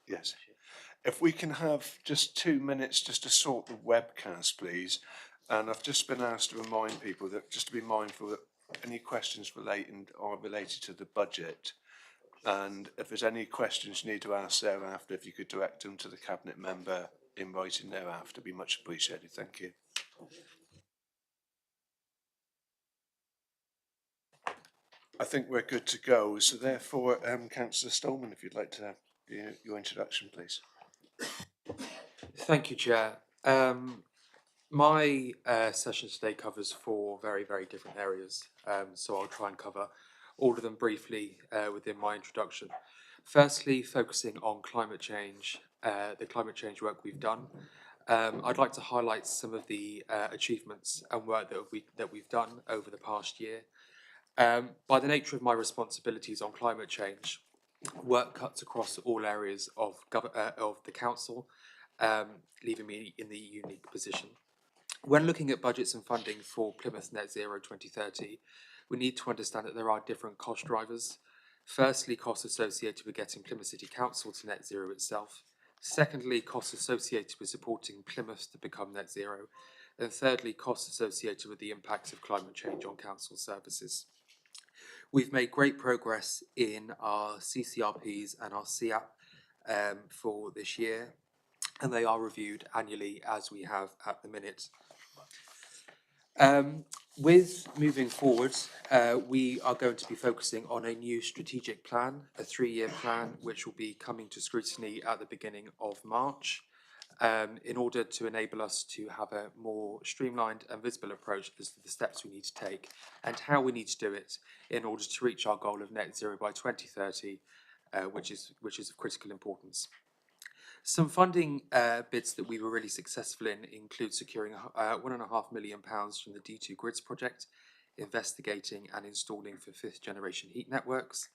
Yes. If we can have just 2 minutes just to sort the webcast, please. And I've just been asked to remind people that just to be mindful that any questions are related to the budget. And if there's any questions you need to ask thereafter, if you could direct them to the Cabinet member in writing thereafter, be much appreciated. Thank you. I think we're good to go. So therefore, Councillor Stolman, if you'd like to do your introduction, please. Thank you, Chair. My session today covers four very different areas, so I'll try and cover all of them briefly within my introduction. Firstly, focusing on climate change, the climate change work we've done. I'd like to highlight some of the achievements and work that we've done over the past year. By the nature of my responsibilities on climate change, work cuts across all areas of the council, leaving me in the unique position. When looking at budgets and funding for Plymouth Net Zero 2030, we need to understand that there are different cost drivers. Firstly, costs associated with getting Plymouth City Council to net zero itself. Secondly, costs associated with supporting Plymouth to become net zero. And thirdly, costs associated with the impacts of climate change on council services. We've made great progress in our CCRPs and our CAP for this year, and they are reviewed annually as we have at the minute. With moving forward, we are going to be focusing on a new strategic plan, a 3-year plan, which will be coming to scrutiny at the beginning of March, in order to enable us to have a more streamlined and visible approach as to the steps we need to take and how we need to do it in order to reach our goal of net zero by 2030, which is of critical importance. Some funding bids that we were really successful in include securing £1.5 million from the D2 Grids project, investigating and installing for 5th generation heat networks,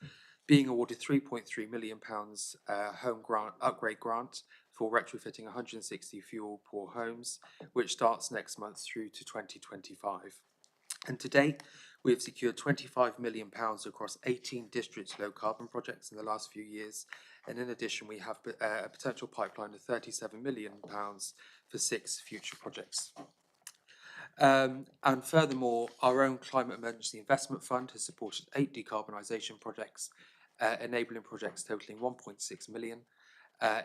being awarded £3.3 million home grant upgrade grant for retrofitting 160 fuel poor homes, which starts next month through to 2025. And to date, we have secured £25 million across 18 district low carbon projects in the last few years. And in addition, we have a potential pipeline of £37 million for 6 future projects. And furthermore, our own Climate Emergency Investment Fund has supported 8 decarbonisation projects, enabling projects totalling £1.6 million.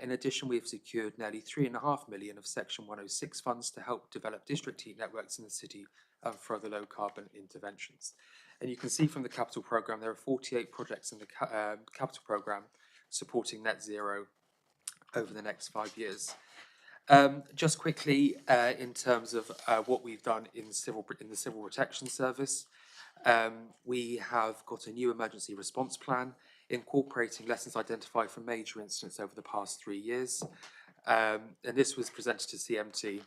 In addition, we have secured nearly £3.5 million of Section 106 funds to help develop district heat networks in the city and further low carbon interventions. And you can see from the capital programme, there are 48 projects in the capital programme supporting net zero over the next 5 years. Just quickly, in terms of what we've done in the Civil Protection Service, we have got a new emergency response plan incorporating lessons identified from major incidents over the past 3 years. And this was presented to CMT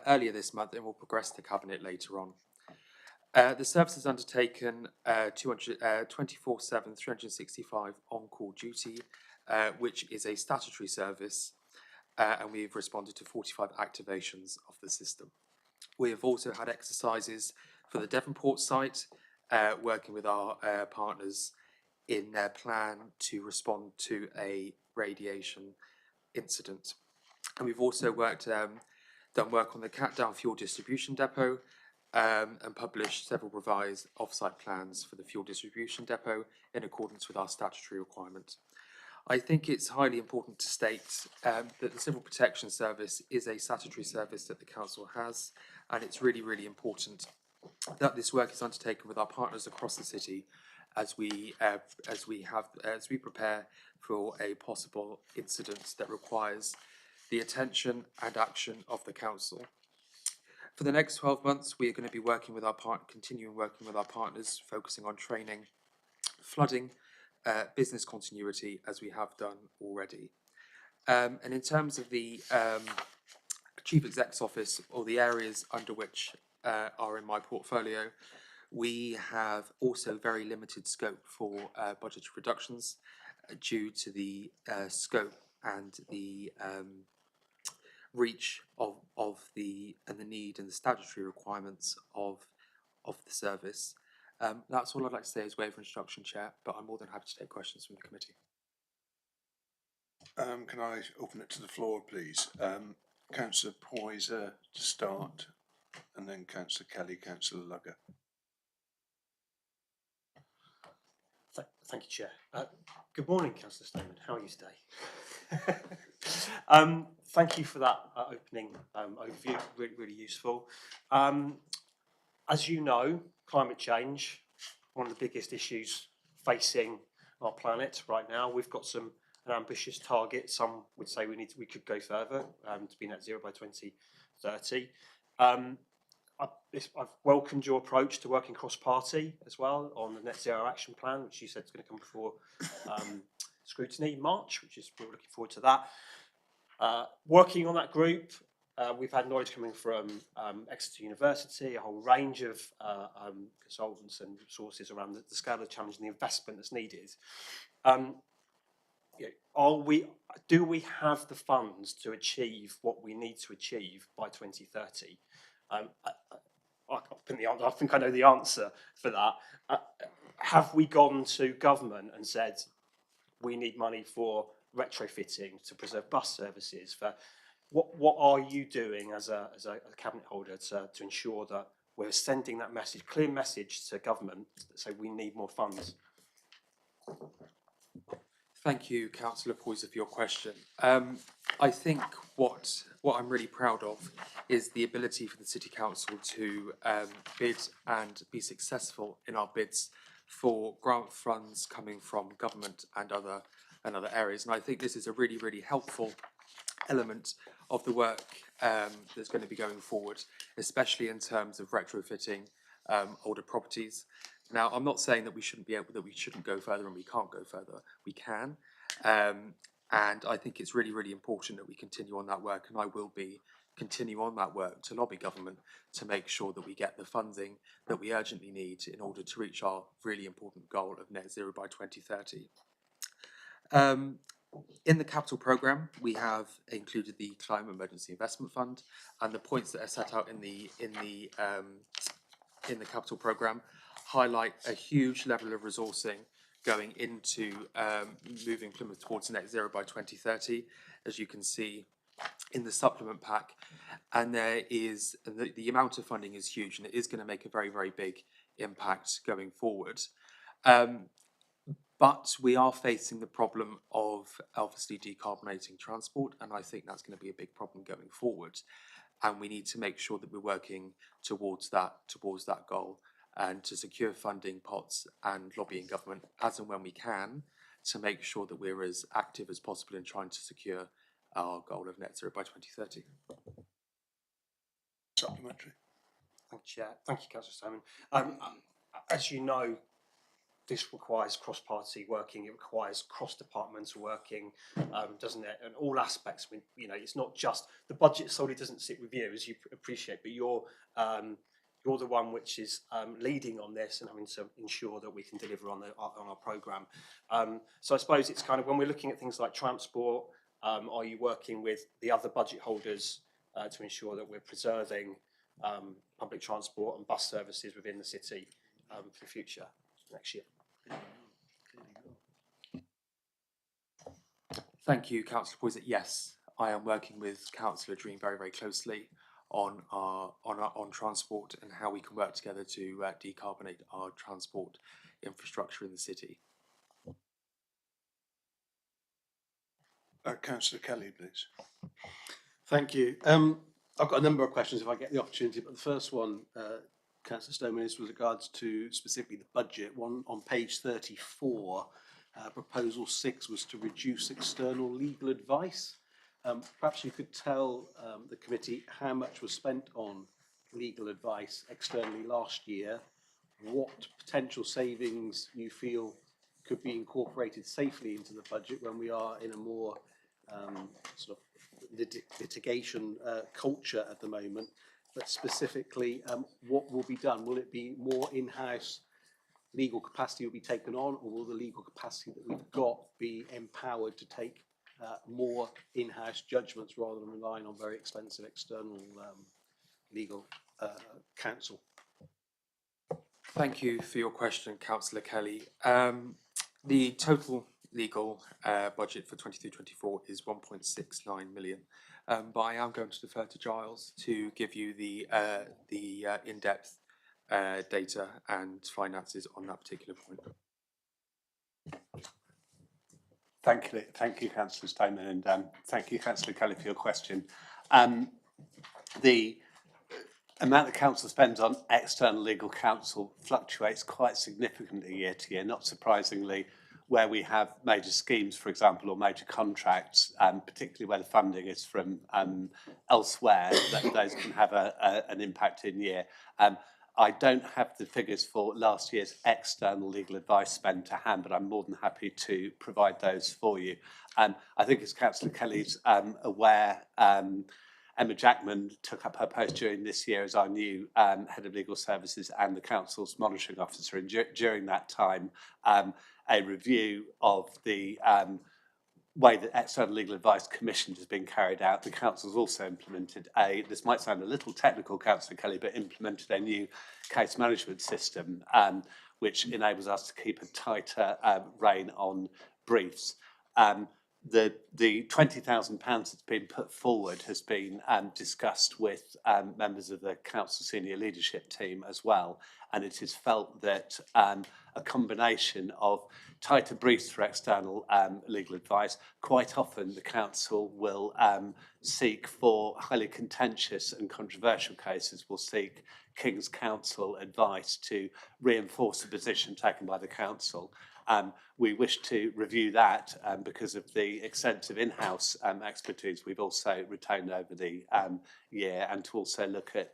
earlier this month and will progress to Cabinet later on. The service has undertaken 24/7, 365 on-call duty, which is a statutory service, and we've responded to 45 activations of the system. We have also had exercises for the Devonport site, working with our partners in their plan to respond to a radiation incident. And we've also done work on the Catdown fuel distribution depot, and published several revised off-site plans for the fuel distribution depot in accordance with our statutory requirement. I think it's highly important to state that the Civil Protection Service is a statutory service that the Council has, and it's really important that this work is undertaken with our partners across the city as we prepare for a possible incident that requires the attention and action of the Council. For the next 12 months, we are going to be continuing working with our partners, focusing on training, flooding, business continuity, as we have done already. And in terms of the Chief Exec's office, or the areas under which are in my portfolio, we have also very limited scope for budgetary reductions due to the scope and the reach of the need and the statutory requirements of the service. That's all I'd like to say as way of introduction, Chair, but I'm more than happy to take questions from the committee. Can I open it to the floor, please? Councillor Poyser to start, and then Councillor Kelly, Councillor Lugger. Thank you, Chair. Good morning, Councillor Stoneman. How are you today? Thank you for that opening overview. Really, really useful. As you know, climate change, one of the biggest issues facing our planet right now. We've got an ambitious target. Some would say we could go further to be net zero by 2030. I've welcomed your approach to working cross-party as well on the Net Zero Action Plan, which you said is going to come before Scrutiny in March, we're looking forward to that. Working on that group, we've had knowledge coming from Exeter University, a whole range of consultants and sources around the scale of the challenge and the investment that's needed. Do we have the funds to achieve what we need to achieve by 2030? I think I know the answer for that. Have we gone to government and said we need money for retrofitting to preserve bus services? For what are you doing as a cabinet holder to ensure that we're sending that message, clear message to government that say we need more funds? Thank you, Councillor Poyser, for your question. I think what I'm really proud of is the ability for the City Council to bid and be successful in our bids for grant funds coming from government and other areas. And I think this is a really, really helpful element of the work that's going to be going forward, especially in terms of retrofitting older properties. Now, I'm not saying that we shouldn't go further and we can't go further. We can. And I think it's really, really important that we continue on that work, and I will continue on that work to lobby government to make sure that we get the funding that we urgently need in order to reach our really important goal of net zero by 2030. In the capital programme, we have included the Climate Emergency Investment Fund, and the points that are set out in the capital programme highlight a huge level of resourcing going into moving Plymouth towards net zero by 2030, as you can see in the supplement pack. And there is the amount of funding is huge, and it is going to make a very, very big impact going forward. But we are facing the problem of obviously decarbonating transport, and I think that's going to be a big problem going forward. And we need to make sure that we're working towards that goal, and to secure funding pots and lobbying government as and when we can to make sure that we're as active as possible in trying to secure our goal of net zero by 2030. Supplementary. Thank you, Chair. Thank you, Councillor Simon. As you know, this requires cross-party working. It requires cross-departmental working, doesn't it? And all aspects. It's not just the budget solely doesn't sit with you, as you appreciate, but you're the one which is leading on this and having to ensure that we can deliver on our programme. So I suppose it's kind of when we're looking at things like transport, are you working with the other budget holders to ensure that we're preserving public transport and bus services within the city for the future next year? Thank you, Councillor Poyser. Yes, I am working with Councillor Dream very, very closely on transport and how we can work together to decarbonate our transport infrastructure in the city. Councillor Kelly, please. Thank you. I've got a number of questions if I get the opportunity, but the first one, Councillor Stoneman, is with regards to specifically the budget. One on page 34, proposal 6 was to reduce external legal advice. Perhaps you could tell the committee how much was spent on legal advice externally last year, what potential savings you feel could be incorporated safely into the budget when we are in a more sort of litigation culture at the moment, but specifically what will be done? Will it be more in-house legal capacity will be taken on, or will the legal capacity that we've got be empowered to take more in-house judgments rather than relying on very expensive external legal counsel? Thank you for your question, Councillor Kelly. The total legal budget for 23-24 is 1.69 million. But I am going to defer to Giles to give you the in-depth data and finances on that particular point. Thank you, Councillor Stoneman, and thank you, Councillor Kelly, for your question. The amount the council spends on external legal counsel fluctuates quite significantly year to year, not surprisingly, where we have major schemes, for example, or major contracts, particularly where the funding is from elsewhere, that those can have an impact in year. I don't have the figures for last year's external legal advice spend to hand, but I'm more than happy to provide those for you. I think, as Councillor Kelly's aware, Emma Jackman took up her post during this year as our new Head of Legal Services and the Council's Monitoring Officer. And during that time, a review of the way that external legal advice commissioned has been carried out. The Council's also implemented this might sound a little technical, Councillor Kelly, but implemented a new case management system, which enables us to keep a tighter rein on briefs. The £20,000 that's been put forward has been discussed with members of the council senior leadership team as well, and it is felt that a combination of tighter briefs for external legal advice, quite often the council will seek for highly contentious and controversial cases, will seek King's Counsel advice to reinforce the position taken by the council. We wish to review that because of the extensive in-house expertise we've also retained over the year, and to also look at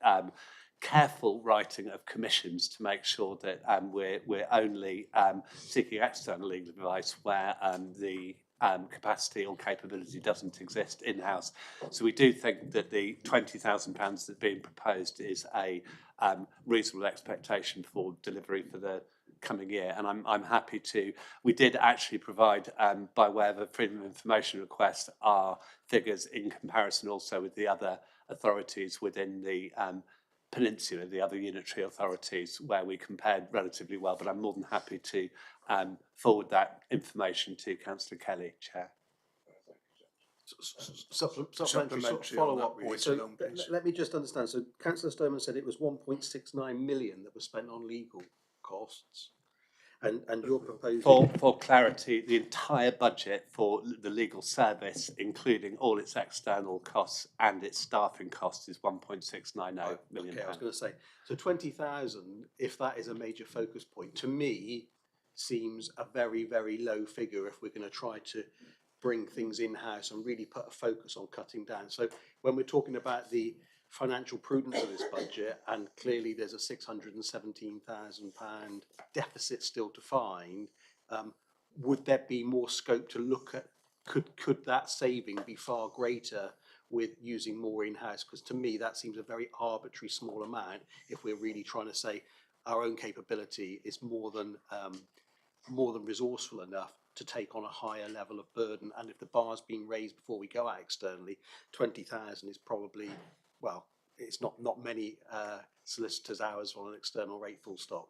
careful writing of commissions to make sure that we're only seeking external legal advice where the capacity or capability doesn't exist in-house. So we do think that the £20,000 that's being proposed is a reasonable expectation for delivery for the coming year, and I'm happy to. We did actually provide, by way of a freedom of information request, our figures in comparison also with the other authorities within the peninsula, the other unitary authorities, where we compared relatively well, but I'm more than happy to forward that information to Councillor Kelly, Chair. Supplementary follow on that up. point So along, please. let me just understand. So Councillor Stoneman said it was 1.69 million that was spent on legal costs, and you're proposing For clarity, the entire budget for the legal service, including all its external costs and its staffing costs, is 1.690 million. Okay, I was going to say, so 20,000, if that is a major focus point, to me seems a very, very low figure if we're going to try to bring things in-house and really put a focus on cutting down. So when we're talking about the financial prudence of this budget, and clearly there's a £617,000 deficit still to find, would there be more scope to look at, could that saving be far greater with using more in-house? Because to me that seems a very arbitrary small amount if we're really trying to say our own capability is more than resourceful enough to take on a higher level of burden. And if the bar's been raised before we go out externally, 20,000 is probably, well, it's not many solicitors' hours on an external rate, full stop.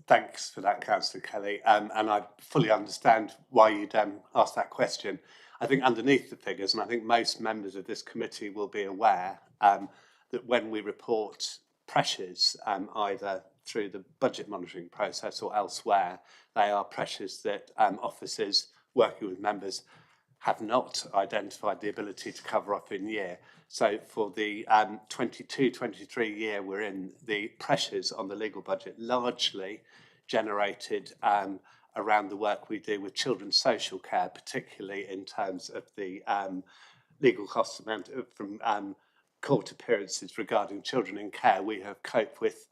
Thanks for that, Councillor Kelly, and I fully understand why you'd asked that question. I think underneath the figures, and I think most members of this committee will be aware, that when we report pressures, either through the budget monitoring process or elsewhere, they are pressures that officers working with members have not identified the ability to cover off in year. So for the 22-23 year we're in, the pressures on the legal budget largely generated around the work we do with children's social care, particularly in terms of the legal costs amount from court appearances regarding children in care. We have coped with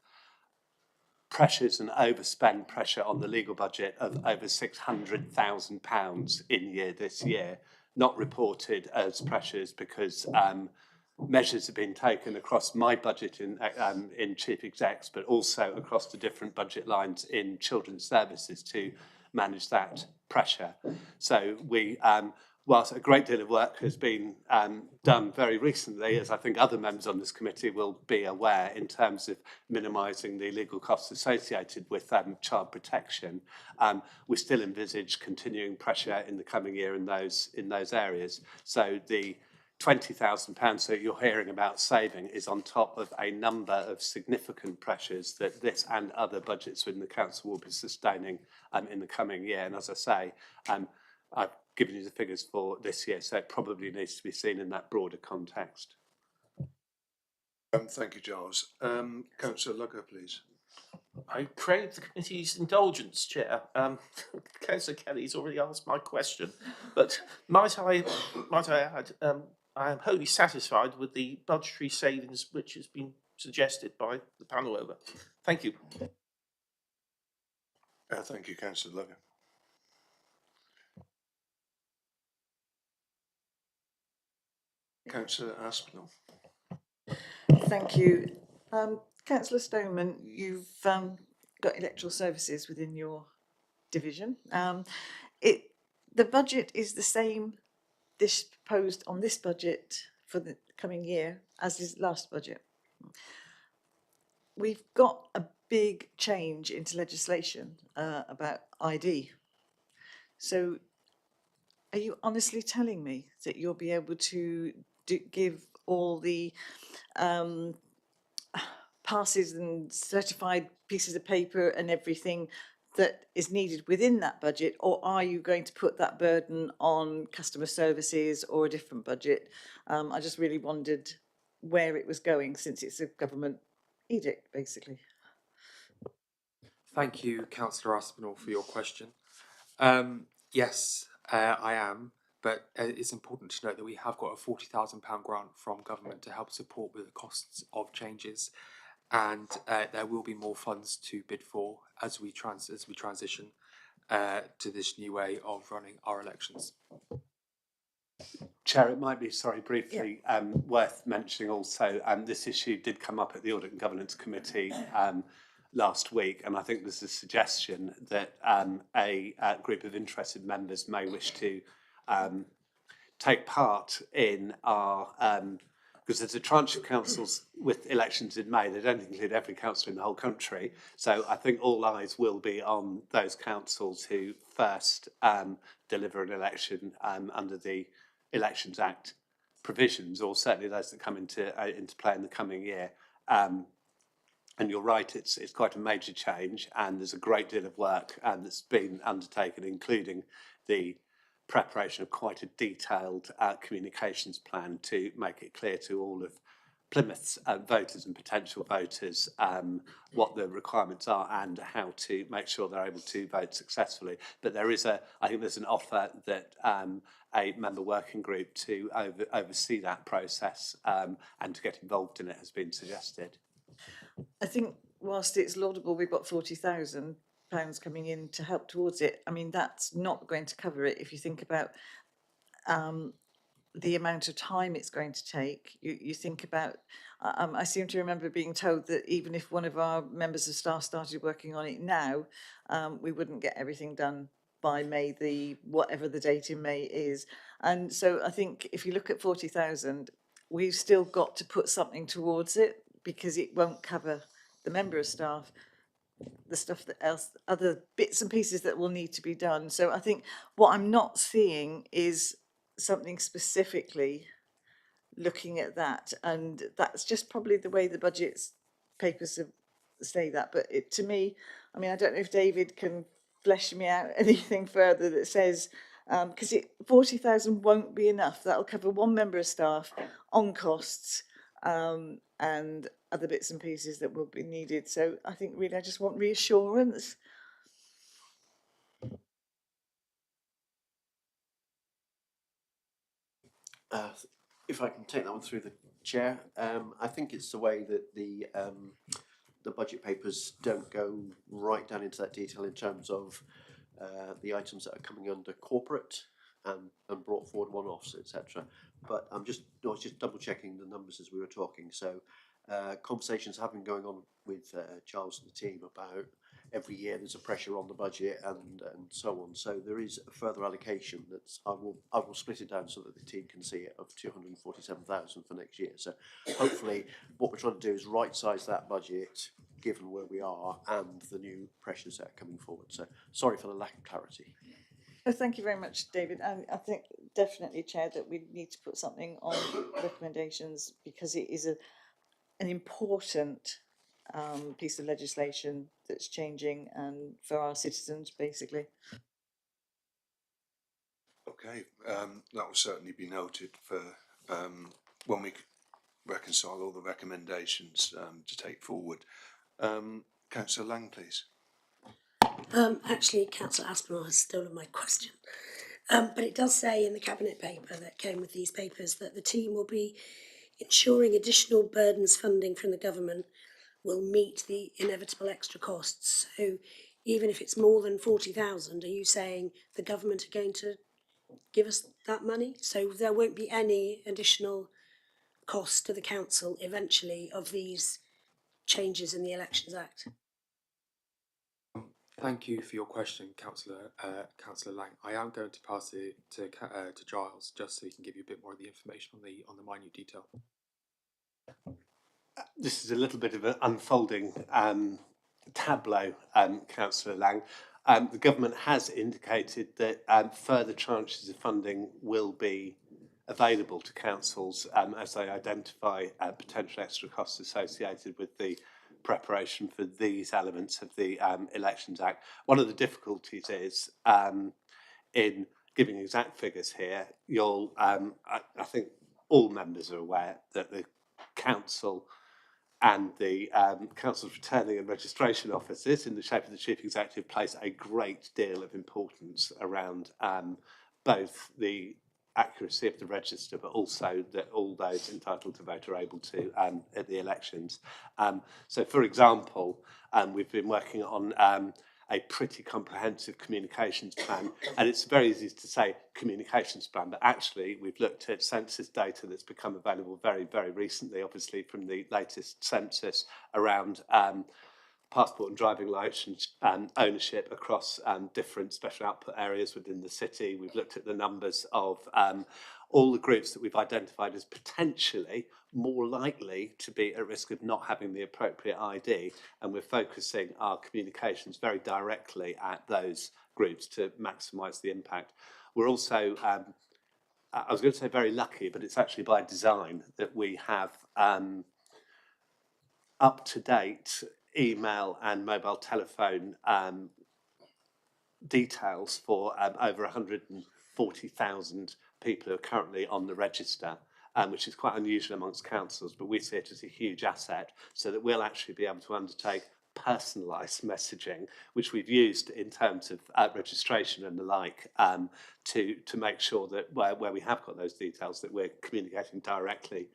pressures and overspend pressure on the legal budget of over £600,000 in year this year, not reported as pressures because measures have been taken across my budget in chief execs, but also across the different budget lines in children's services to manage that pressure. So we whilst a great deal of work has been done very recently, as I think other members on this committee will be aware, in terms of minimising the legal costs associated with child protection, we still envisage continuing pressure in the coming year in those areas. So the £20,000 that you're hearing about saving is on top of a number of significant pressures that this and other budgets within the council will be sustaining in the coming year. And as I say, I've given you the figures for this year, so it probably needs to be seen in that broader context. Thank you, Giles. Councillor Lugger, please. I crave the committee's indulgence, Chair. Councillor Kelly's already asked my question, but might I add, I am wholly satisfied with the budgetary savings which has been suggested by the panel over. Thank you. Thank you, Councillor Lugger. Councillor Aspinall. Thank you. Councillor Stoneman, you've got electoral services within your division. The budget is the same this proposed on this budget for the coming year as is last budget. We've got a big change into legislation about ID. So are you honestly telling me that you'll be able to give all the passes and certified pieces of paper and everything that is needed within that budget, or are you going to put that burden on customer services or a different budget? I just really wondered where it was going, since it's a government edict, basically. Thank you, Councillor Aspinall, for your question. Yes, I am, but it's important to note that we have got a £40,000 grant from government to help support with the costs of changes, and there will be more funds to bid for as we transition to this new way of running our elections. Chair, it might be, briefly, worth mentioning also, this issue did come up at the Audit and Governance Committee last week, and I think there's a suggestion that a group of interested members may wish to take part in our, because there's a tranche of councils with elections in May. They don't include every council in the whole country, so I think all eyes will be on those councils who first deliver an election under the Elections Act provisions, or certainly those that come into play in the coming year. And you're right, it's quite a major change, and there's a great deal of work that's been undertaken, including the preparation of quite a detailed communications plan to make it clear to all of Plymouth's voters and potential voters what the requirements are and how to make sure they're able to vote successfully. But I think there's an offer that a member working group to oversee that process and to get involved in it has been suggested. I think whilst it's laudable we've got £40,000 coming in to help towards it, I mean, that's not going to cover it if you think about the amount of time it's going to take. You think about, I seem to remember being told that even if one of our members of staff started working on it now, we wouldn't get everything done by May, whatever the date in May is. And so I think if you look at 40,000, we've still got to put something towards it, because it won't cover the member of staff, the stuff that else, other bits and pieces that will need to be done. So I think what I'm not seeing is something specifically looking at that, and that's just probably the way the budget's papers say that. But to me, I mean, I don't know if David can flesh me out anything further that says, because 40,000 won't be enough. That'll cover one member of staff on costs and other bits and pieces that will be needed. So I think really I just want reassurance. If I can take that one through the chair, I think it's the way that the budget papers don't go right down into that detail in terms of the items that are coming under corporate and brought forward one-offs, etc. But I was just double checking the numbers as we were talking. So conversations have been going on with Charles and the team about every year there's a pressure on the budget and so on. So there is a further allocation that's I will split it down so that the team can see it, of 247,000 for next year. So hopefully what we're trying to do is right size that budget given where we are and the new pressures that are coming forward. So sorry for the lack of clarity. Oh, thank you very much, David. And I think definitely, Chair, that we need to put something on recommendations, because it is an important piece of legislation that's changing and for our citizens, basically. Okay, that will certainly be noted for when we reconcile all the recommendations to take forward. Councillor Lang, please. Actually, Councillor Aspinall has stolen my question. But it does say in the Cabinet paper that came with these papers that the team will be ensuring additional burdens funding from the government will meet the inevitable extra costs. So even if it's more than 40,000, are you saying the government are going to give us that money? So there won't be any additional cost to the council eventually of these changes in the Elections Act? Thank you for your question, Councillor Lang. I am going to pass it to Giles, just so he can give you a bit more of the information on the minute detail. This is a little bit of an unfolding tableau, Councillor Lang. The government has indicated that further tranches of funding will be available to councils as they identify potential extra costs associated with the preparation for these elements of the Elections Act. One of the difficulties is in giving exact figures here. I think all members are aware that the council and the council's returning and registration offices, in the shape of the chief executive, place a great deal of importance around both the accuracy of the register, but also that all those entitled to vote are able to at the elections. So, for example, we've been working on a pretty comprehensive communications plan, and it's very easy to say communications plan, but actually we've looked at census data that's become available very, very recently, obviously from the latest census, around passport and driving licence ownership across different special output areas within the city. We've looked at the numbers of all the groups that we've identified as potentially more likely to be at risk of not having the appropriate ID, and we're focusing our communications very directly at those groups to maximise the impact. We're also, I was going to say very lucky, but it's actually by design that we have up-to-date email and mobile telephone details for over 140,000 people who are currently on the register, which is quite unusual amongst councils, but we see it as a huge asset, so that we'll actually be able to undertake personalised messaging, which we've used in terms of registration and the like, to make sure that where we have got those details, that we're communicating directly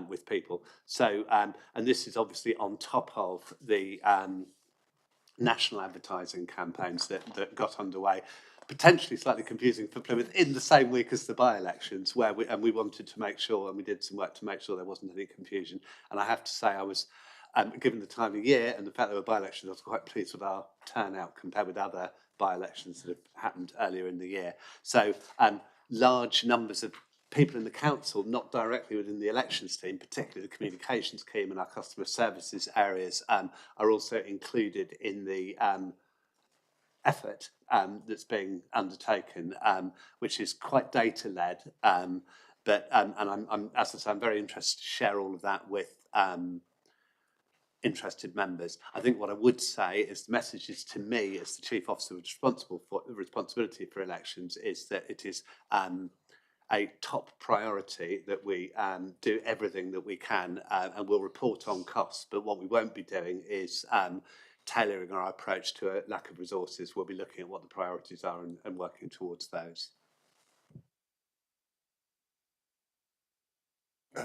with people. So, and this is obviously on top of the national advertising campaigns that got underway, potentially slightly confusing for Plymouth, in the same week as the by-elections, where we wanted to make sure, and we did some work to make sure there wasn't any confusion. And I have to say, I was, given the time of year and the fact there were by-elections, I was quite pleased with our turnout compared with other by-elections that have happened earlier in the year. So large numbers of people in the council, not directly within the elections team, particularly the communications team and our customer services areas, are also included in the effort that's being undertaken, which is quite data-led. And I'm, as I say, I'm very interested to share all of that with interested members. I think what I would say is the message is, to me, as the chief officer responsible for the responsibility for elections, is that it is a top priority that we do everything that we can, and we'll report on costs. But what we won't be doing is tailoring our approach to a lack of resources. We'll be looking at what the priorities are and working towards those.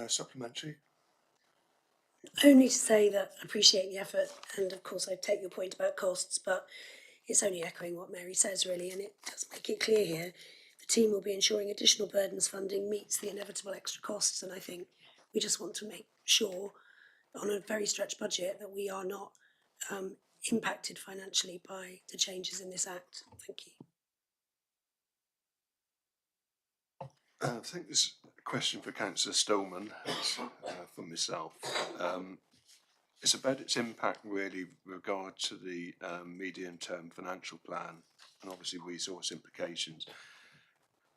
Supplementary? Only to say that I appreciate the effort, and of course I take your point about costs, but it's only echoing what Mary says, really, and it does make it clear here. The team will be ensuring additional burdens funding meets the inevitable extra costs, and I think we just want to make sure, on a very stretched budget, that we are not impacted financially by the changes in this Act? Thank you. I think this is a question for Councillor Stillman, for myself. It's about its impact really with regard to the medium-term financial plan and obviously resource implications.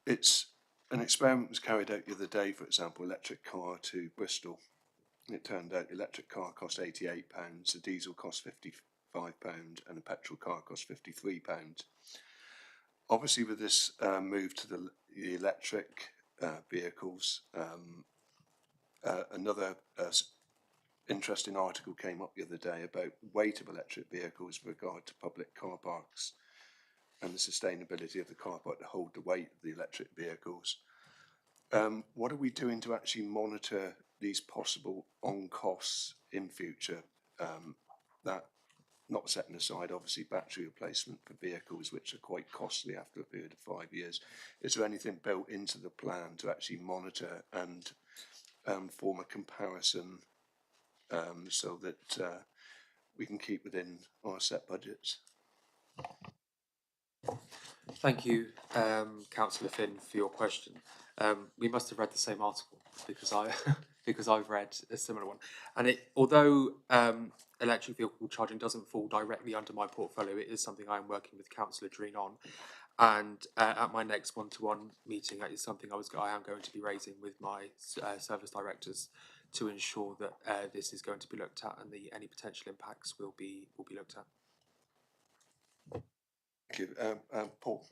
It's an experiment was carried out the other day, for example, electric car to Bristol. It turned out the electric car cost £88, the diesel cost £55 and the petrol car cost £53. Obviously with this move to the electric vehicles, another interesting article came up the other day about the weight of electric vehicles with regard to public car parks and the sustainability of the car park to hold the weight of the electric vehicles. What are we doing to actually monitor these possible on costs in future? That not setting aside obviously battery replacement for vehicles which are quite costly after a period of 5 years. Is there anything built into the plan to actually monitor and form a comparison so that we can keep within our set budgets? Thank you, Councillor Finn, for your question. We must have read the same article because because I've read a similar one. And although electric vehicle charging doesn't fall directly under my portfolio, it is something I am working with Councillor Dreen on. And at my next one-to-one meeting, that is something I am going to be raising with my service directors to ensure that this is going to be looked at and any potential impacts will be looked at. Thank you. Paul.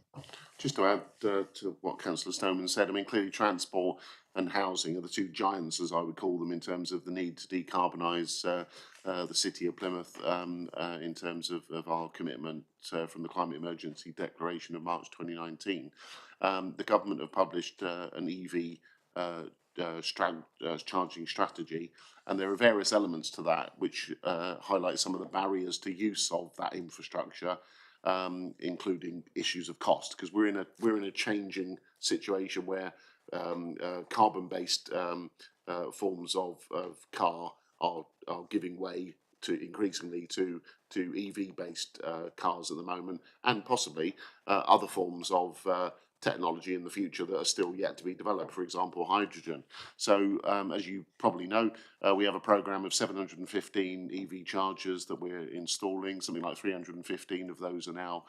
Just to add to what Councillor Stoneman said, I mean, clearly transport and housing are the two giants, as I would call them, in terms of the need to decarbonise the city of Plymouth in terms of our commitment from the Climate Emergency Declaration of March 2019. The government have published an EV charging strategy, and there are various elements to that which highlight some of the barriers to use of that infrastructure. Including issues of cost, because we're in a changing situation where carbon-based forms of car are giving way to increasingly to EV-based cars at the moment, and possibly other forms of technology in the future that are still yet to be developed, for example, hydrogen. So, as you probably know, we have a programme of 715 EV chargers that we're installing. Something like 315 of those are now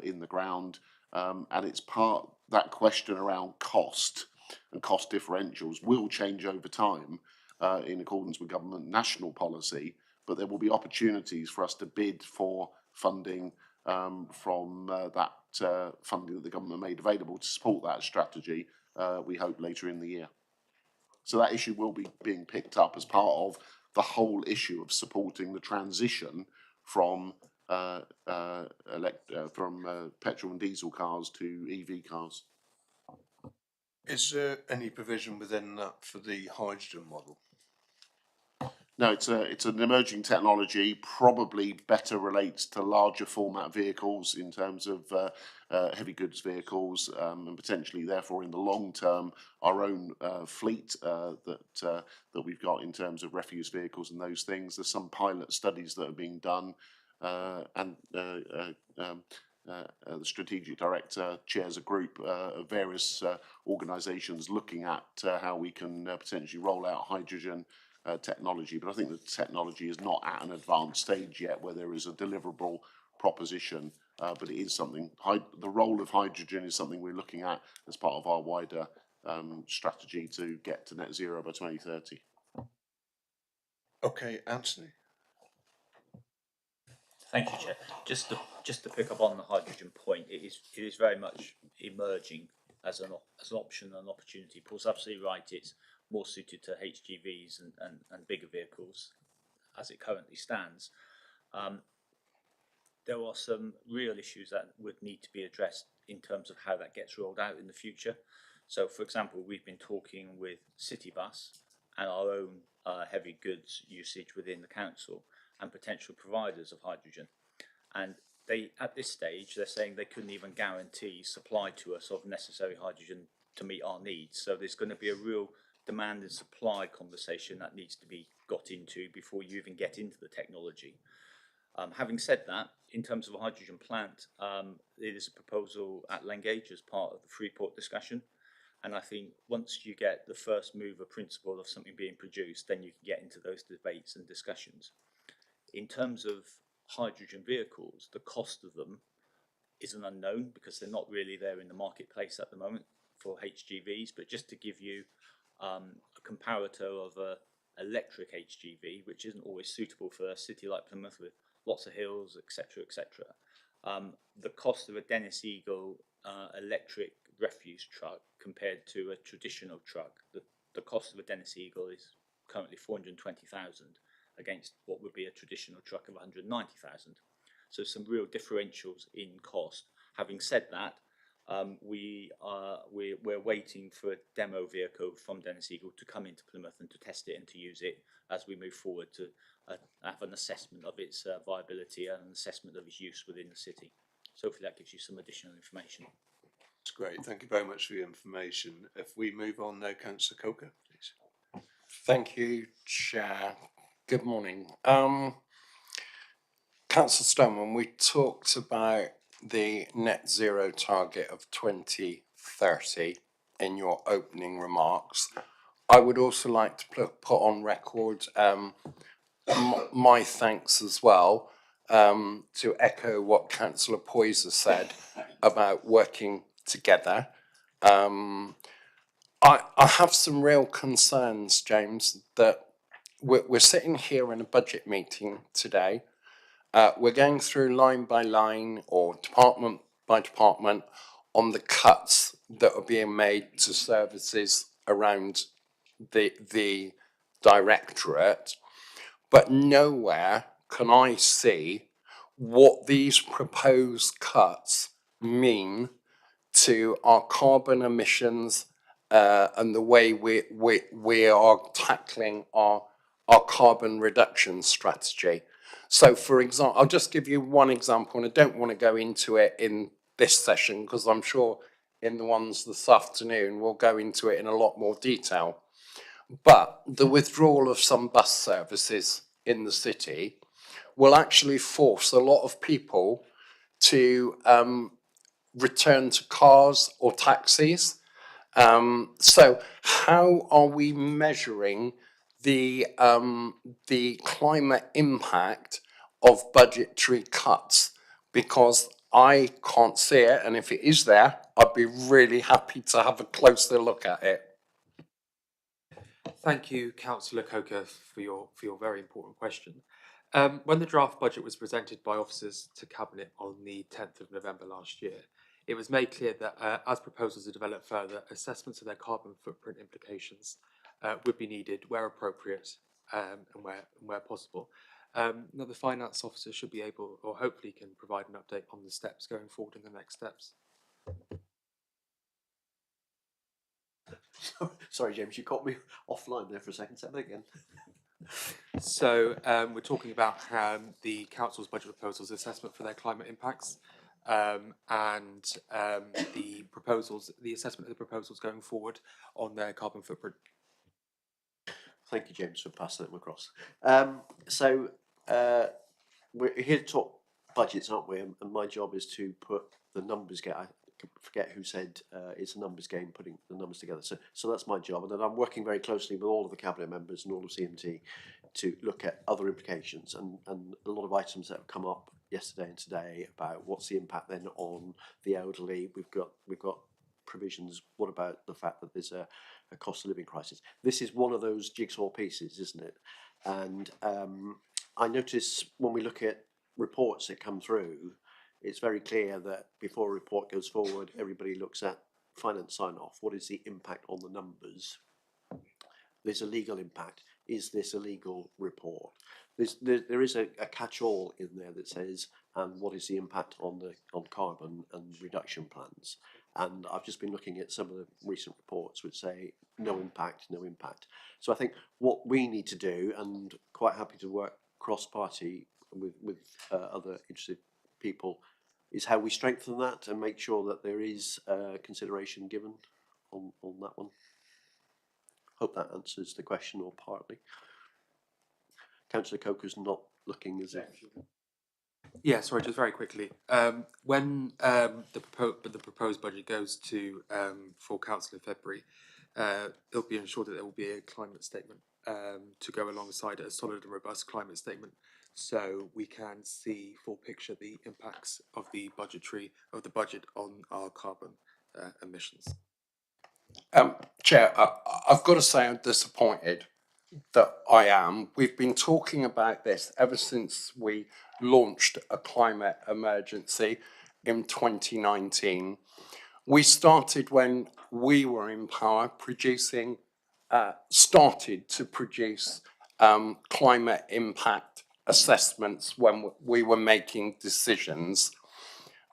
in the ground. And it's that question around cost and cost differentials will change over time in accordance with government national policy, but there will be opportunities for us to bid for funding from that funding that the government made available to support that strategy, we hope later in the year. So that issue will be being picked up as part of the whole issue of supporting the transition from petrol and diesel cars to EV cars. Is there any provision within that for the hydrogen model? No, it's an emerging technology, probably better relates to larger format vehicles in terms of heavy goods vehicles, and potentially therefore in the long term our own fleet that we've got in terms of refuse vehicles and those things. There's some pilot studies that are being done, and the strategic director chairs a group of various organisations looking at how we can potentially roll out hydrogen technology, but I think the technology is not at an advanced stage yet where there is a deliverable proposition, but it is something, the role of hydrogen is something we're looking at as part of our wider strategy to get to net zero by 2030. Okay, Anthony. Thank you, Chair. Just to pick up on the hydrogen point, it is very much emerging as an option and opportunity. Paul's absolutely right. It's more suited to HGVs and bigger vehicles as it currently stands. There are some real issues that would need to be addressed in terms of how that gets rolled out in the future. So, for example, we've been talking with Citybus and our own heavy goods usage within the council and potential providers of hydrogen. And they, at this stage, they're saying they couldn't even guarantee supply to us of necessary hydrogen to meet our needs. So there's going to be a real demand and supply conversation that needs to be got into before you even get into the technology. Having said that, in terms of a hydrogen plant, it is a proposal at Langage as part of the Freeport discussion. And I think once you get the first mover principle of something being produced, then you can get into those debates and discussions. In terms of hydrogen vehicles, the cost of them is an unknown because they're not really there in the marketplace at the moment for HGVs. But just to give you a comparator of a electric HGV, which isn't always suitable for a city like Plymouth with lots of hills, etc., etc. The cost of a Dennis Eagle electric refuse truck compared to a traditional truck, the cost of a Dennis Eagle is currently 420,000 against what would be a traditional truck of 190,000. So some real differentials in cost. Having said that, we're waiting for a demo vehicle from Dennis Eagle to come into Plymouth and to test it and to use it as we move forward to have an assessment of its viability and an assessment of its use within the city. So hopefully that gives you some additional information. That's great. Thank you very much for your information. If we move on now, Councillor Coker, please. Thank you, Chair. Good morning. Councillor Stoneman, we talked about the net zero target of 2030 in your opening remarks. I would also like to put on record my thanks as well, to echo what Councillor Poyser said about working together. I have some real concerns, James, that we're sitting here in a budget meeting today. We're going through line by line or department by department on the cuts that are being made to services around the directorate, but nowhere can I see what these proposed cuts mean to our carbon emissions and the way we are tackling our carbon reduction strategy. So, for example, I'll just give you one example, and I don't want to go into it in this session because I'm sure in the ones this afternoon we'll go into it in a lot more detail. But the withdrawal of some bus services in the city will actually force a lot of people to return to cars or taxis. So how are we measuring the climate impact of budgetary cuts? Because I can't see it, and if it is there, I'd be really happy to have a closer look at it. Thank you, Councillor Coker, for your very important question. When the draft budget was presented by officers to Cabinet on the 10th of November last year, it was made clear that as proposals are developed further, assessments of their carbon footprint implications would be needed where appropriate and where possible. Now, the finance officer should be able, or hopefully can provide an update on the steps going forward and the next steps. Sorry, James, you caught me offline there for a second. Say that again. So we're talking about the council's budget proposals, assessment for their climate impacts, and the proposals, the assessment of the proposals going forward on their carbon footprint. Thank you, James, for passing them across. We're here to talk budgets, aren't we? And my job is to put the numbers together. I forget who said it's a numbers game, putting the numbers together. So that's my job. And then I'm working very closely with all of the Cabinet members and all of CMT to look at other implications and a lot of items that have come up yesterday and today about what's the impact then on the elderly. We've got provisions. What about the fact that there's a cost of living crisis? This is one of those jigsaw pieces, isn't it? And I notice when we look at reports that come through, it's very clear that before a report goes forward, everybody looks at finance sign-off. What is the impact on the numbers? There's a legal impact. Is this a legal report? There is a catch-all in there that says, and what is the impact on carbon and reduction plans? And I've just been looking at some of the recent reports which say no impact, no impact. So I think what we need to do, and quite happy to work cross-party with other interested people, is how we strengthen that and make sure that there is consideration given on that one. Hope that answers the question, or partly. Councillor Coker's not looking as if. Yeah, sorry, just very quickly. When the proposed budget goes to full council in February, it'll be ensured that there will be a climate statement to go alongside a solid and robust climate statement, so we can see full picture the impacts of the budget on our carbon emissions. Chair, I've got to say I'm disappointed that I am. We've been talking about this ever since we launched a climate emergency in 2019. We started when we were in power started to produce climate impact assessments when we were making decisions.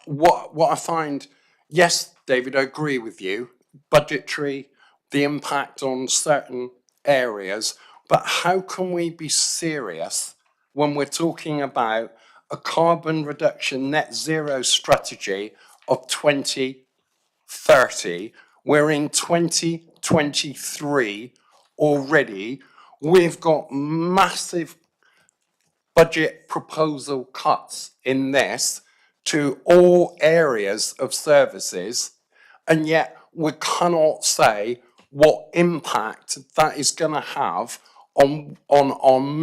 What I find, yes, David, I agree with you, budgetary, the impact on certain areas, but how can we be serious when we're talking about a carbon reduction net zero strategy of 2030? We're in 2023 already. We've got massive budget proposal cuts in this to all areas of services, and yet we cannot say what impact that is going to have on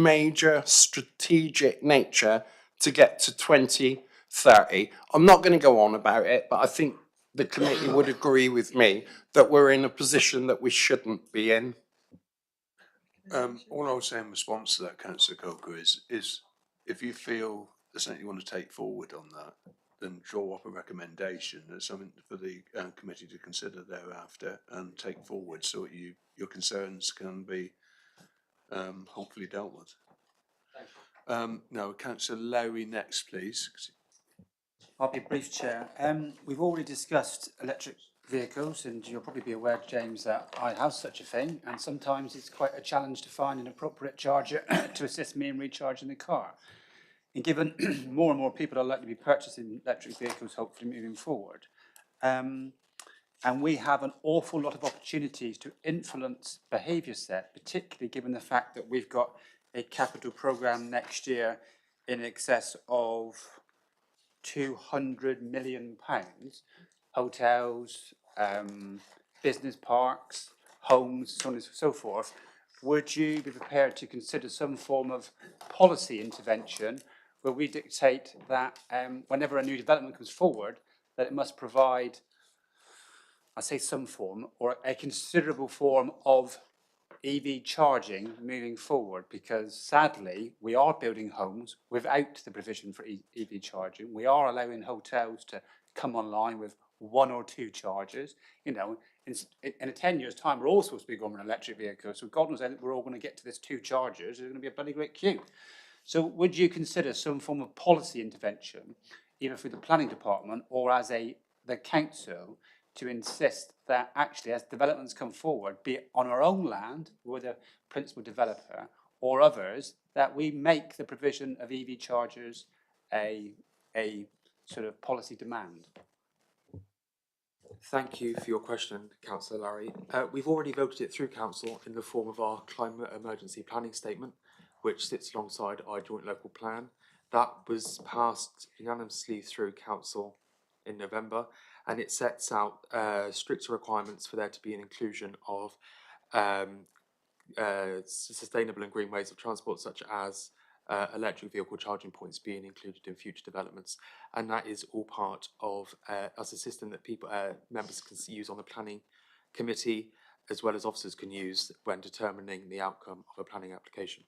major strategic nature to get to 2030. I'm not going to go on about it, but I think the committee would agree with me that we're in a position that we shouldn't be in. All I'll say in response to that, Councillor Coker, is if you feel there's something you want to take forward on that, then draw up a recommendation. There's something for the committee to consider thereafter and take forward, so that your concerns can be hopefully dealt with. No, Councillor Lowry next, please. I'll be brief, Chair. We've already discussed electric vehicles, and you'll probably be aware, James, that I have such a thing, and sometimes it's quite a challenge to find an appropriate charger to assist me in recharging the car. And given more and more people are likely to be purchasing electric vehicles, hopefully moving forward, and we have an awful lot of opportunities to influence behaviour set, particularly given the fact that we've got a capital programme next year in excess of £200 million, hotels, business parks, homes, so on and so forth. Would you be prepared to consider some form of policy intervention where we dictate that whenever a new development comes forward, that it must provide, I say some form, or a considerable form of EV charging moving forward? Because sadly, we are building homes without the provision for EV charging. We are allowing hotels to come online with one or two chargers. You know, in a 10 years' time, we're all supposed to be going with an electric vehicle. So God knows we're all going to get to this 2 chargers. There's going to be a bloody great queue. So would you consider some form of policy intervention, either through the planning department or as the council, to insist that actually, as developments come forward, be it on our own land with a principal developer or others, that we make the provision of EV chargers a sort of policy demand? Thank you for your question, Councillor Larry. We've already voted it through Council in the form of our climate emergency planning statement, which sits alongside our joint local plan. That was passed unanimously through Council in November, and it sets out stricter requirements for there to be an inclusion of sustainable and green ways of transport, such as electric vehicle charging points being included in future developments, and that is all part of as a system that members can use on the planning committee, as well as officers can use when determining the outcome of a planning application.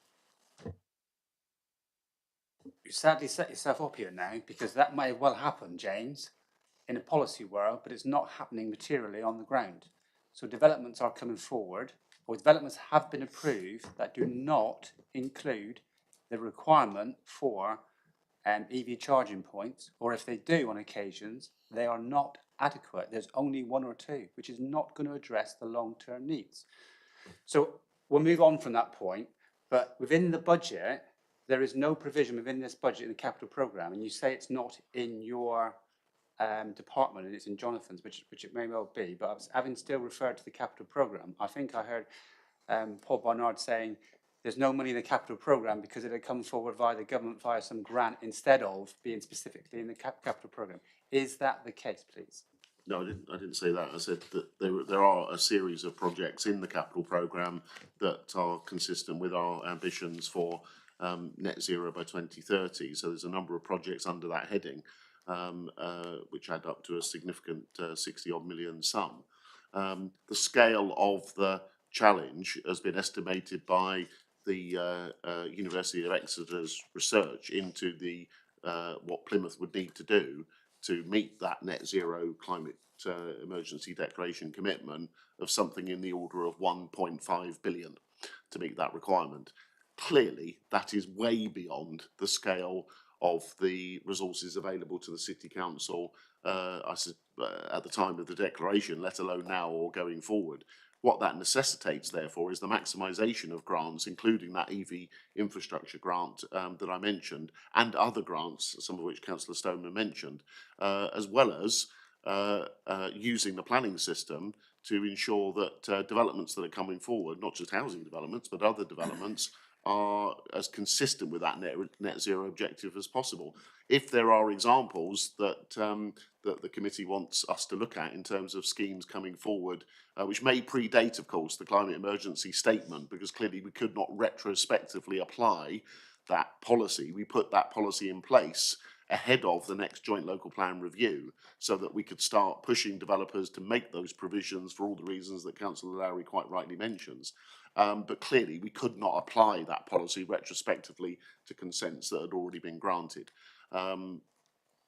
You sadly set yourself up here now, because that may well happen, James, in a policy world, but it's not happening materially on the ground. So developments are coming forward, or developments have been approved that do not include the requirement for EV charging points, or if they do on occasions, they are not adequate. There's only 1 or 2, which is not going to address the long-term needs. So we'll move on from that point, but within the budget, there is no provision within this budget in the capital programme, and you say it's not in your department and it's in Jonathan's, which it may well be, but having still referred to the capital programme, I think I heard Paul Barnard saying there's no money in the capital programme because it had come forward via the government via some grant instead of being specifically in the capital programme. Is that the case, please? No, I didn't say that. I said that there are a series of projects in the capital programme that are consistent with our ambitions for net zero by 2030. So there's a number of projects under that heading, which add up to a significant 60 odd million sum. The scale of the challenge has been estimated by the University of Exeter's research into the what Plymouth would need to do to meet that net zero climate emergency declaration commitment of something in the order of 1.5 billion to meet that requirement. Clearly, that is way beyond the scale of the resources available to the City Council at the time of the declaration, let alone now or going forward. What that necessitates, therefore, is the maximisation of grants, including that EV infrastructure grant that I mentioned, and other grants, some of which Councillor Stoneman mentioned, as well as using the planning system to ensure that developments that are coming forward, not just housing developments, but other developments, are as consistent with that net zero objective as possible. If there are examples that that the committee wants us to look at in terms of schemes coming forward, which may predate, of course, the climate emergency statement, because clearly we could not retrospectively apply that policy. We put that policy in place ahead of the next joint local plan review so that we could start pushing developers to make those provisions for all the reasons that Councillor Lowry quite rightly mentions. But clearly we could not apply that policy retrospectively to consents that had already been granted.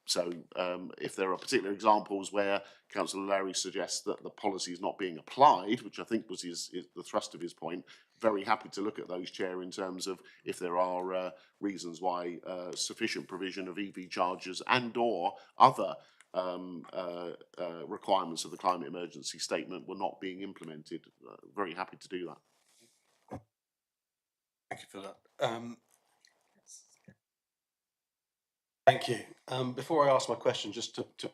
If there are particular examples where Councillor Lowry suggests that the policy is not being applied, which I think was the thrust of his point, very happy to look at those, Chair, in terms of if there are reasons why sufficient provision of EV chargers and or other requirements of the climate emergency statement were not being implemented. Very happy to do that. Thank you for that. Thank you. Before I ask my question, just to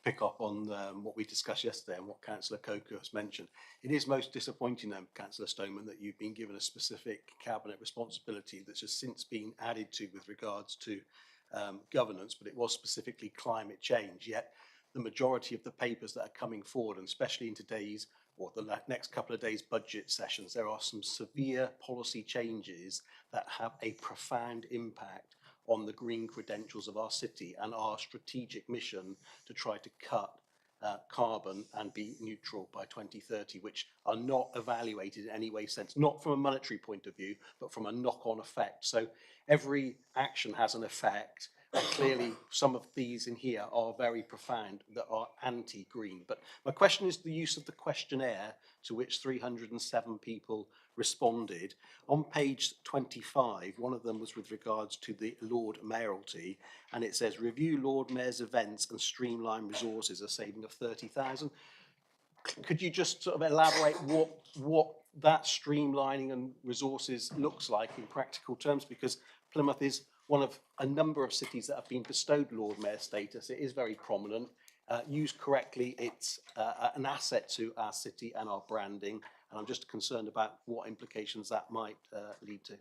pick up on what we discussed yesterday and what Councillor Coker has mentioned, it is most disappointing, Councillor Stoneman, that you've been given a specific cabinet responsibility that's just since been added to with regards to governance, but it was specifically climate change. Yet the majority of the papers that are coming forward, and especially in today's or the next couple of days budget sessions, there are some severe policy changes that have a profound impact on the green credentials of our city and our strategic mission to try to cut carbon and be neutral by 2030, which are not evaluated in any way sense, not from a monetary point of view, but from a knock-on effect. So every action has an effect. And clearly, some of these in here are very profound that are anti-green. But my question is the use of the questionnaire to which 307 people responded. On page 25, one of them was with regards to the Lord Mayoralty, and it says, review Lord Mayor's events and streamline resources, a saving of 30,000. Could you just sort of elaborate what that streamlining and resources looks like in practical terms? Because Plymouth is one of a number of cities that have been bestowed Lord Mayor status. It is very prominent. Used correctly, it's an asset to our city and our branding. And I'm just concerned about what implications that might lead to.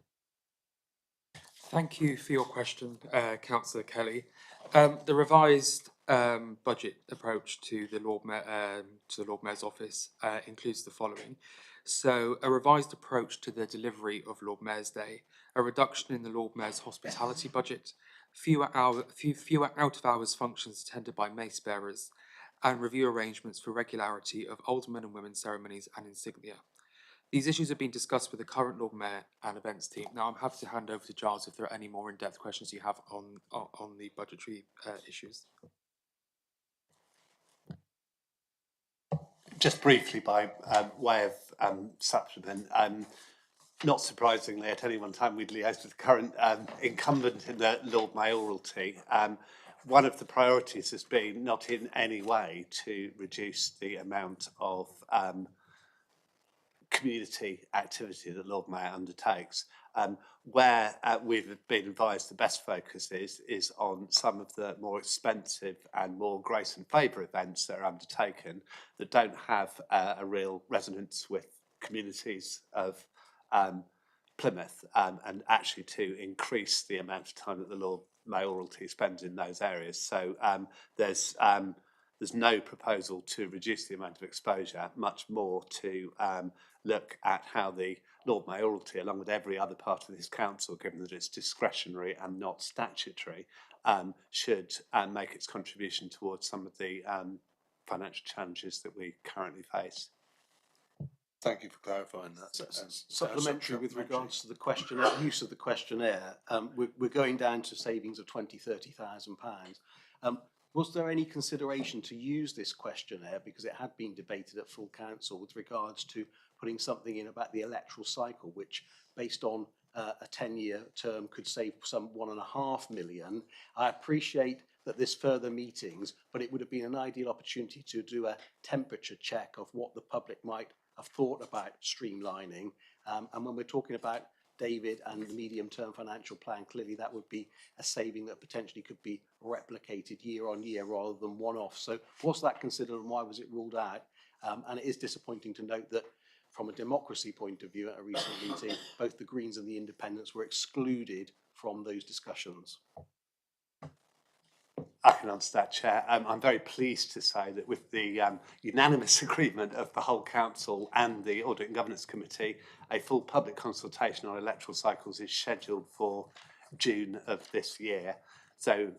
Thank you for your question, Councillor Kelly. The revised budget approach to the Lord Mayor's office includes the following. So, a revised approach to the delivery of Lord Mayor's Day, a reduction in the Lord Mayor's hospitality budget, fewer out-of-hours functions attended by mace bearers, and review arrangements for regularity of aldermen and women's ceremonies and insignia. These issues have been discussed with the current Lord Mayor and events team. Now, I'm happy to hand over to Giles if there are any more in-depth questions you have on the budgetary issues. Just briefly, by way of supplement, not surprisingly, at any one time we'd liaised with the current incumbent in the Lord Mayoralty. One of the priorities has been not in any way to reduce the amount of community activity that Lord Mayor undertakes. Where we've been advised the best focus is on some of the more expensive and more grace and favour events that are undertaken that don't have a real resonance with communities of Plymouth, and actually to increase the amount of time that the Lord Mayoralty spends in those areas. So there's no proposal to reduce the amount of exposure, much more to look at how the Lord Mayoralty, along with every other part of this council, given that it's discretionary and not statutory, should make its contribution towards some of the financial challenges that we currently face. Thank you for clarifying that. Supplementary with regards to the questionnaire, use of the questionnaire, we're going down to savings of £20,000-30,000. Was there any consideration to use this questionnaire, because it had been debated at full council, with regards to putting something in about the electoral cycle, which, based on a 10-year term, could save some 1.5 million? I appreciate that there's further meetings, but it would have been an ideal opportunity to do a temperature check of what the public might have thought about streamlining. And when we're talking about David and the medium-term financial plan, clearly that would be a saving that potentially could be replicated year on year rather than one-off. So was that considered, and why was it ruled out? And it is disappointing to note that from a democracy point of view, at a recent meeting, both the Greens and the Independents were excluded from those discussions. I can answer that, Chair. I'm very pleased to say that with the unanimous agreement of the whole council and the Audit and Governance Committee, a full public consultation on electoral cycles is scheduled for June of this year. So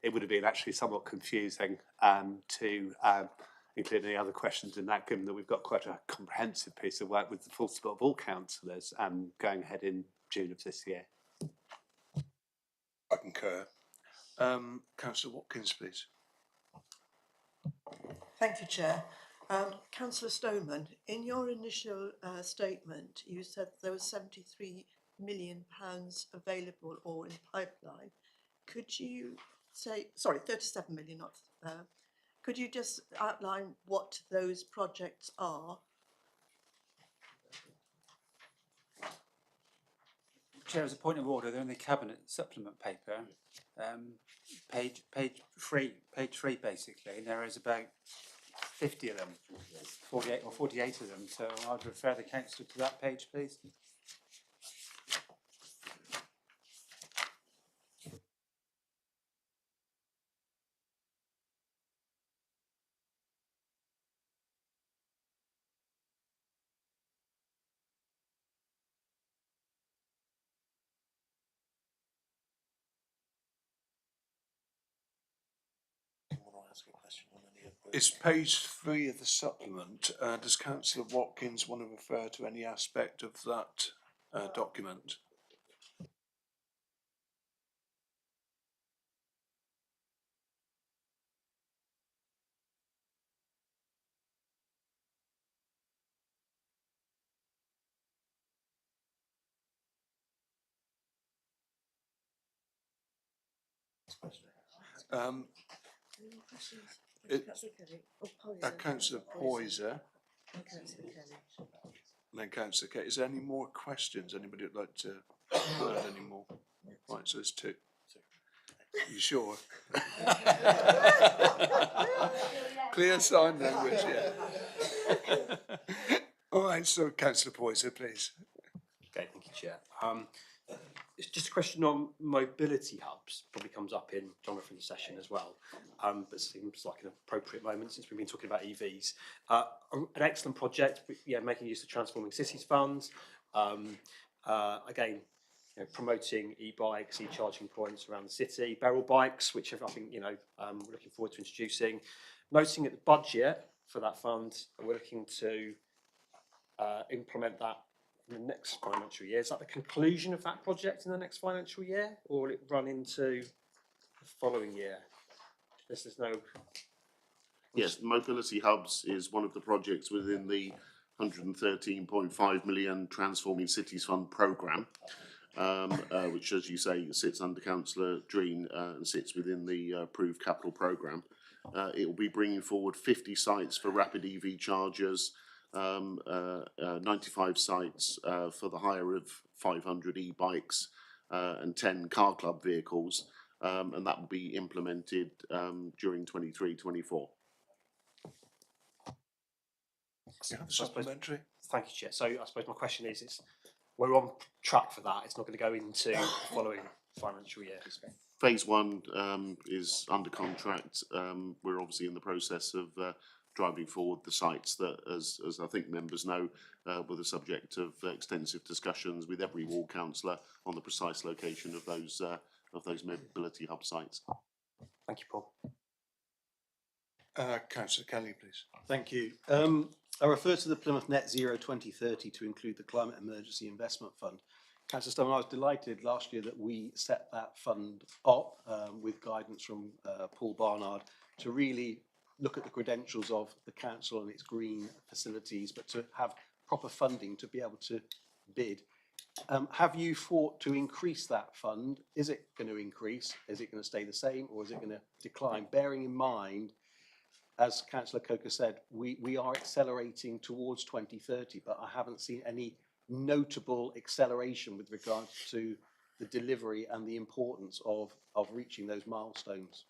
it would have been actually somewhat confusing to include any other questions in that, given that we've got quite a comprehensive piece of work with the full support of all councillors going ahead in June of this year. I concur. Councillor Watkins, please. Thank you, Chair. Councillor Stoneman, in your initial statement, you said there was £73 million available or in pipeline. Could you say, sorry, 37 million, not, could you just outline what those projects are? Chair, as a point of order, they're in the cabinet supplement paper, page three basically, and there is about 50 of them, 48 or 48 of them. So I'd refer the councillor to that page, please. It's page 3 of the supplement. Does Councillor Watkins want to refer to any aspect of that document? Councillor Poyser. And then Councillor Kelly. Is there any more questions? Anybody would like to add any more? Right, so there's 2. You sure? Clear sign language, yeah. All right, so Councillor Poyser, please. Okay, thank you, Chair. It's just a question on mobility hubs, probably comes up in Jonathan's session as well, but seems like an appropriate moment since we've been talking about EVs. An excellent project, yeah, making use of Transforming Cities funds. Again, you know, promoting e-bikes, e-charging points around the city, barrel bikes, which I think, you know, we're looking forward to introducing. Noting at the budget for that fund, we're looking to implement that in the next financial year. Is that the conclusion of that project in the next financial year, or will it run into the following year? There's no... Yes, Mobility Hubs is one of the projects within the 113.5 million Transforming Cities Fund programme, which, as you say, sits under Councillor Dreen and sits within the approved capital programme. It will be bringing forward 50 sites for rapid EV chargers, 95 sites for the hire of 500 e-bikes and 10 car club vehicles, and that will be implemented during 23-24. Supplementary. Thank you, Chair. So I suppose my question is, we're on track for that. It's not going to go into the following financial year. Phase one is under contract. We're obviously in the process of driving forward the sites that, as I think members know, were the subject of extensive discussions with every ward councillor on the precise location of those mobility hub sites. Thank you, Paul. Councillor Kelly, please. Thank you. I refer to the Plymouth Net Zero 2030 to include the Climate Emergency Investment Fund. Councillor Stone, I was delighted last year that we set that fund up with guidance from Paul Barnard to really look at the credentials of the council and its green facilities, but to have proper funding to be able to bid. Have you fought to increase that fund? Is it going to increase? Is it going to stay the same, or is it going to decline? Bearing in mind, as Councillor Coker said, we are accelerating towards 2030, but I haven't seen any notable acceleration with regards to the delivery and the importance of reaching those milestones.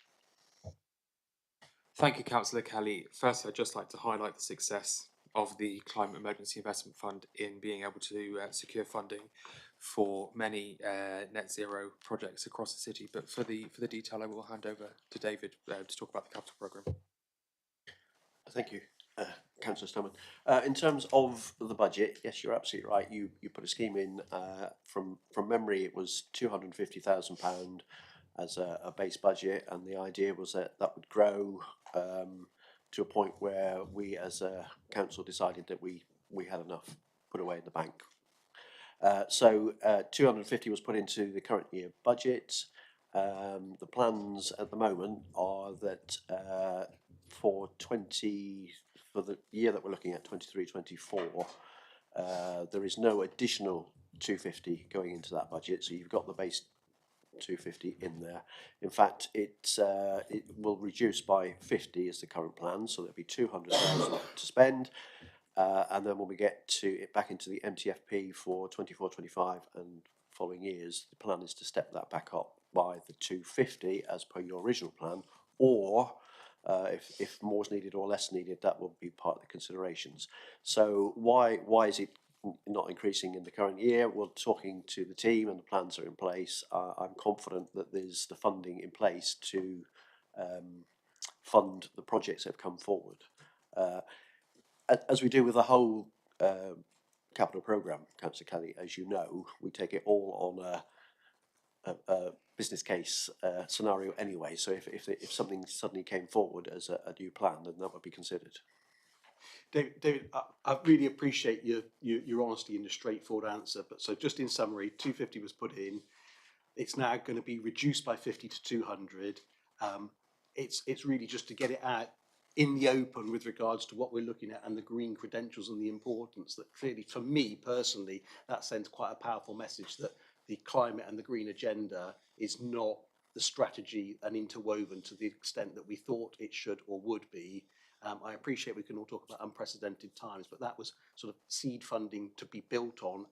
Thank you, Councillor Kelly. Firstly, I'd just like to highlight the success of the Climate Emergency Investment Fund in being able to secure funding for many net zero projects across the city. But for the detail, I will hand over to David to talk about the capital programme. Thank you, Councillor Stoneman. In terms of the budget, yes, you're absolutely right. You put a scheme in from memory. It was £250,000 as a base budget, and the idea was that would grow to a point where we, as a council, decided that we had enough put away in the bank. So 250 was put into the current year budget. The plans at the moment are that for the year that we're looking at, 23-24, there is no additional 250 going into that budget. So you've got the base 250 in there. In fact, it will reduce by 50 is the current plan, so there'll be 200,000 to spend. And then when we get back into the MTFP for 24-25 and following years, the plan is to step that back up by the 250 as per your original plan, or if more is needed or less needed, that will be part of the considerations. So why is it not increasing in the current year? We're talking to the team and the plans are in place. I'm confident that there's the funding in place to fund the projects that have come forward. As we do with the whole capital programme, Councillor Kelly, as you know, we take it all on a business case scenario anyway. So if something suddenly came forward as a new plan, then that would be considered. David, I really appreciate your honesty in your straightforward answer. But so just in summary, 250 was put in. It's now going to be reduced by 50 to 200. It's really just to get it out in the open with regards to what we're looking at and the green credentials and the importance that clearly, for me personally, that sends quite a powerful message that the climate and the green agenda is not the strategy and interwoven to the extent that we thought it should or would be. I appreciate we can all talk about unprecedented times, but that was sort of seed funding to be built on,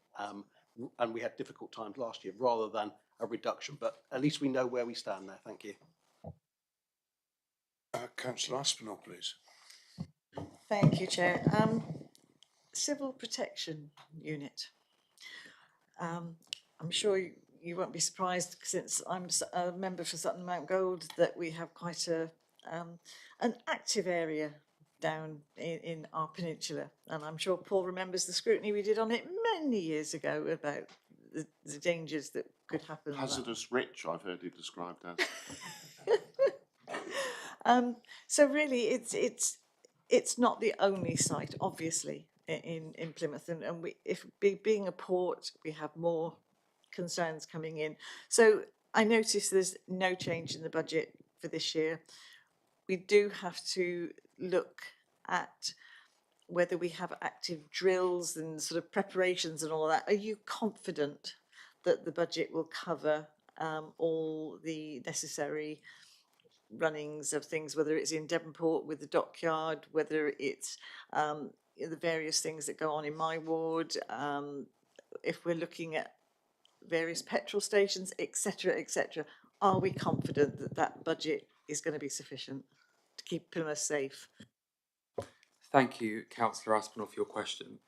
and we had difficult times last year rather than a reduction. But at least we know where we stand there. Thank you. Councillor Aspinall, please. Thank you, Chair. Civil Protection Unit. I'm sure you won't be surprised, since I'm a member for Sutton Mount Gold, that we have quite an active area down in our peninsula. And I'm sure Paul remembers the scrutiny we did on it many years ago about the dangers that could happen. Hazardous rich, I've heard it described as. So really, it's not the only site, obviously, in Plymouth, and we, being a port, we have more concerns coming in. So I notice there's no change in the budget for this year. We do have to look at whether we have active drills and sort of preparations and all that. Are you confident that the budget will cover all the necessary runnings of things, whether it's in Devonport with the dockyard, whether it's the various things that go on in my ward, if we're looking at various petrol stations, etc., etc. Are we confident that that budget is going to be sufficient to keep Plymouth safe? Thank you, Councillor Aspinall, for your question.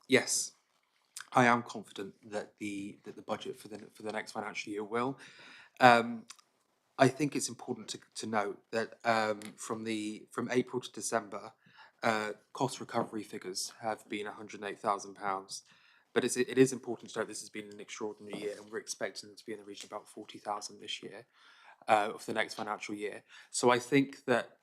Yes, I am confident that the budget for the next financial year will. I think it's important to note that from April to December, cost recovery figures have been £108,000. But it is important to note this has been an extraordinary year, and we're expecting it to be in the region of about 40,000 this year, for the next financial year. So I think that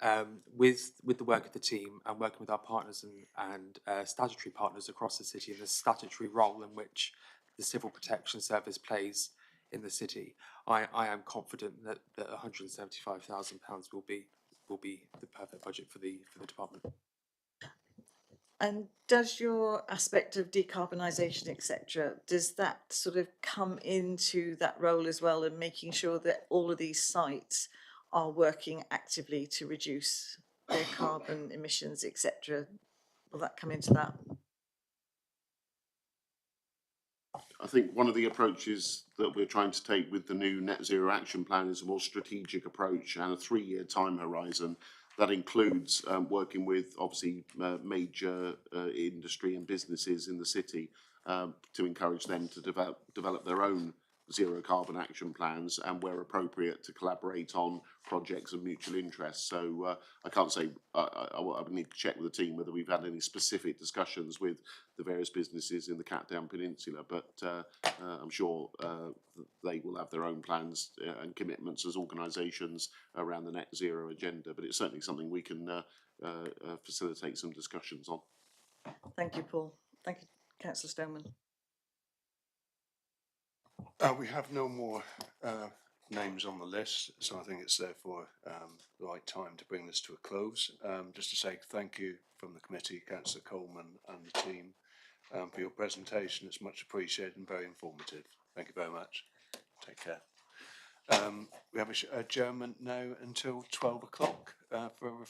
with the work of the team and working with our partners and statutory partners across the city, and the statutory role in which the Civil Protection Service plays in the city, I am confident that £175,000 will be the perfect budget for the department. And does your aspect of decarbonisation, etc., does that sort of come into that role as well, and making sure that all of these sites are working actively to reduce their carbon emissions, etc.? Will that come into that? I think one of the approaches that we're trying to take with the new net zero action plan is a more strategic approach and a 3-year time horizon that includes working with obviously major industry and businesses in the city to encourage them to develop their own zero carbon action plans, and where appropriate to collaborate on projects of mutual interest. So I can't say, I would need to check with the team whether we've had any specific discussions with the various businesses in the Catdown Peninsula, but I'm sure they will have their own plans and commitments as organisations around the net zero agenda, but it's certainly something we can facilitate some discussions on. Thank you, Paul. Thank you, Councillor Stoneman. We have no more names on the list, so I think it's therefore the right time to bring this to a close. Just to say thank you from the committee, Councillor Coleman and the team, for your presentation. It's much appreciated and very informative. Thank you very much. Take care. We have a adjournment now until 12 o'clock for a refreshment.